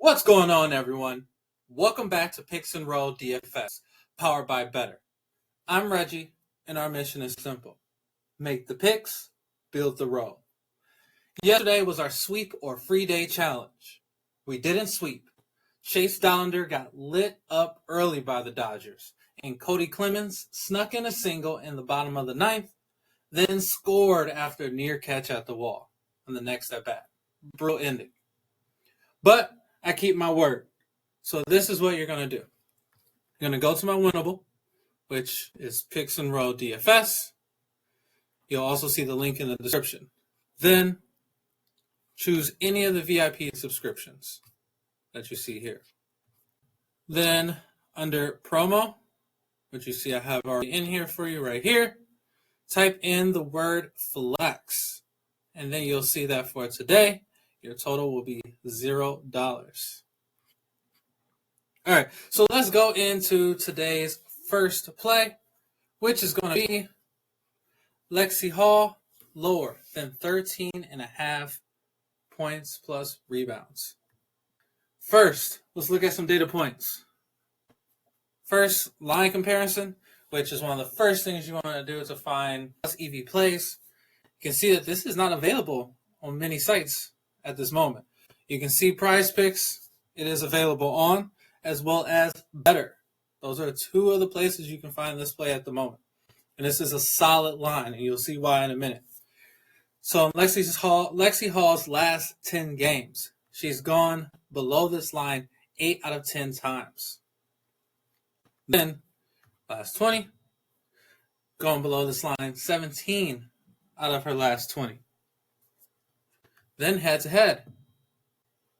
What's going on, everyone? Welcome back to Picks and Roll DFS, powered by Betr. I'm Reggie, and our mission is simple. Make the picks, build the roll. Yesterday was our sweep or free day challenge. We didn't sweep. Chase Dollander got lit up early by the Dodgers, and Cody Clemens snuck in a single in the bottom of the ninth, then scored after a near catch at the wall on the next at-bat. Brutal ending. But I keep my word. So this is what you're going to do. You're going to go to my winnable, which is Picks and Roll DFS. You'll also see the link in the description. Then choose any of the VIP subscriptions that you see here. Then under promo, which you see I have already in here for you right here, type in the word flex. And then you'll see that for today, your total will be $0. All right, so let's go into today's first play, which is going to be Lexi Hall lower than 13.5 points plus rebounds. First, let's look at some data points. First, line comparison, which is one of the first things you want to do to find plus EV plays. You can see that this is not available on many sites at this moment. You can see PrizePicks, it is available on, as well as Betr. Those are two of the places you can find this play at the moment. And this is a solid line, and you'll see why in a minute. So Lexi Hall's last 10 games, she's gone below this line 8 out of 10 times. Then, last 20, going below this line 17 out of her last 20. Then head-to-head.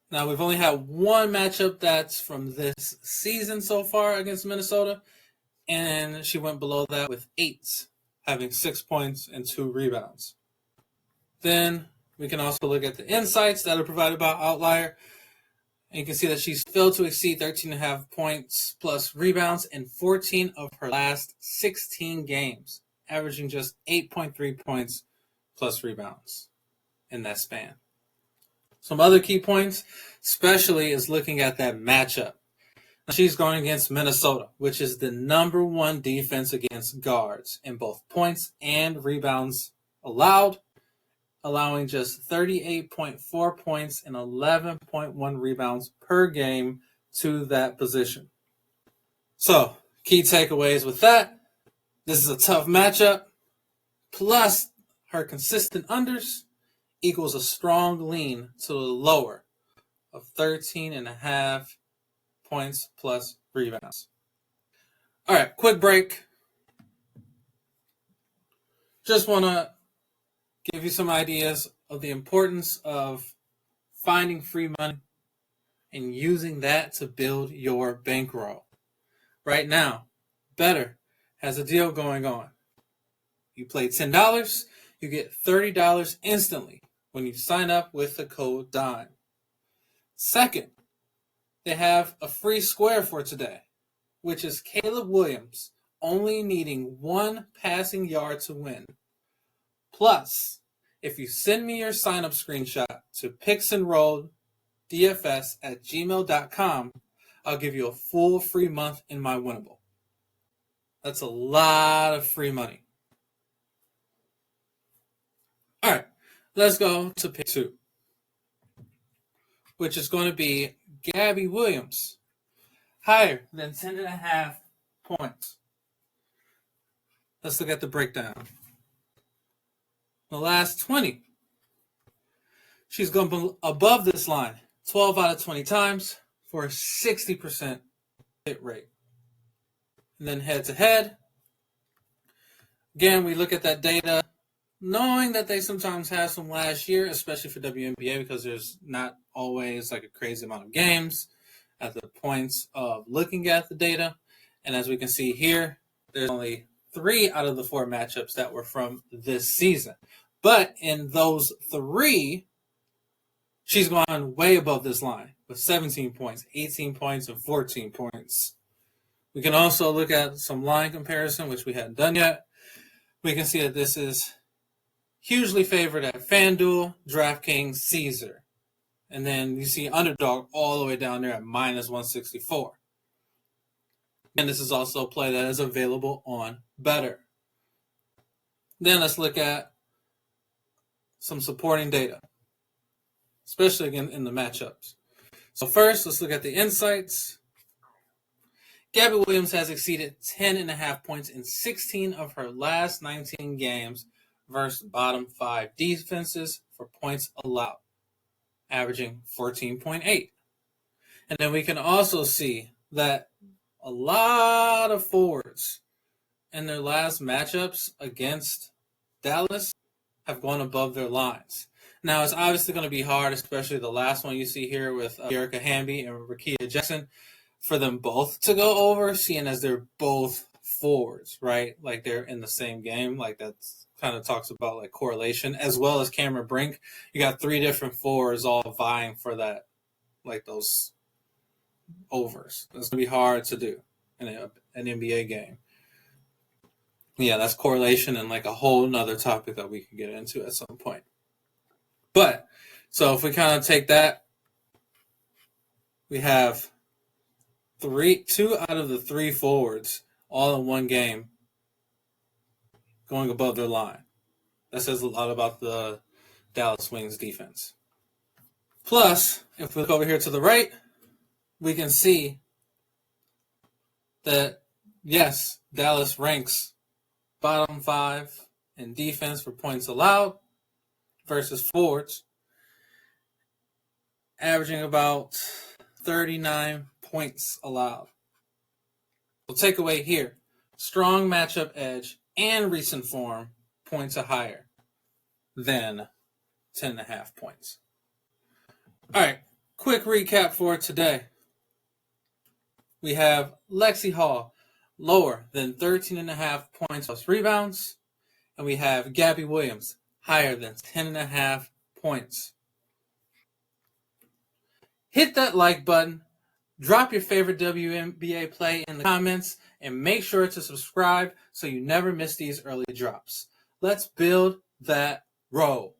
Now, we've only had one matchup that's from this season so far against Minnesota, and she went below that with 8, having 6 points and 2 rebounds. Then we can also look at the insights that are provided by Outlier, and you can see that she's failed to exceed 13.5 points plus rebounds in 14 of her last 16 games, averaging just 8.3 points plus rebounds in that span. Some other key points, especially, is looking at that matchup. She's going against Minnesota, which is the number one defense against guards in both points and rebounds allowed, allowing just 38.4 points and 11.1 rebounds per game to that position. So, key takeaways with that. This is a tough matchup, plus her consistent unders equals a strong lean to the lower of 13.5 points plus rebounds. All right, quick break. Just want to give you some ideas of the importance of finding free money and using that to build your bankroll. Right now, Betr has a deal going on. You play $10, you get $30 instantly when you sign up with the code DIME. Second, they have a free square for today, which is Caleb Williams only needing 1 passing yard to win. Plus, if you send me your sign-up screenshot to picksandrolldfs@gmail.com, I'll give you a full free month in my winnable. That's a lot of free money. All right, let's go to pick 2, which is going to be Gabby Williams, higher than 10.5 points. Let's look at the breakdown. The last 20, she's gone above this line 12 out of 20 times for a 60% hit rate. And then head-to-head, again, we look at that data, knowing that they sometimes have some last year, especially for WNBA, because there's not always like a crazy amount of games at the points of looking at the data. And as we can see here, there's only 3 out of the 4 matchups that were from this season. But in those 3, she's gone way above this line with 17 points, 18 points, and 14 points. We can also look at some line comparison, which we hadn't done yet. We can see that this is hugely favored at FanDuel, DraftKings, Caesar. And then you see Underdog all the way down there at minus 164. And this is also a play that is available on Betr. Then let's look at some supporting data, especially again in the matchups. So first, let's look at the insights. Gabby Williams has exceeded 10.5 points in 16 of her last 19 games versus bottom 5 defenses for points allowed, averaging 14.8. And then we can also see that a lot of forwards in their last matchups against Dallas have gone above their lines. Now, it's obviously going to be hard, especially the last one you see here with Erica Hamby and Rakia Jackson, for them both to go over, seeing as they're both forwards, right? Like they're in the same game. Like that kind of talks about like correlation, as well as Cameron Brink. You got 3 different forwards all vying for that, like those overs. It's going to be hard to do in an NBA game. Yeah, that's correlation and like a whole nother topic that we could get into at some point. But, so if we kind of take that, we have 2 out of the 3 forwards all in one game going above their line. That says a lot about the Dallas Wings defense. Plus, if we look over here to the right, we can see that, yes, Dallas ranks bottom 5 in defense for points allowed versus forwards, averaging about 39 points allowed. So takeaway here, strong matchup edge and recent form points are higher than 10.5 points. All right, quick recap for today. We have Lexi Hall lower than 13.5 points plus rebounds, and we have Gabby Williams higher than 10.5 points. Hit that like button, drop your favorite WNBA play in the comments, and make sure to subscribe so you never miss these early drops. Let's build that row.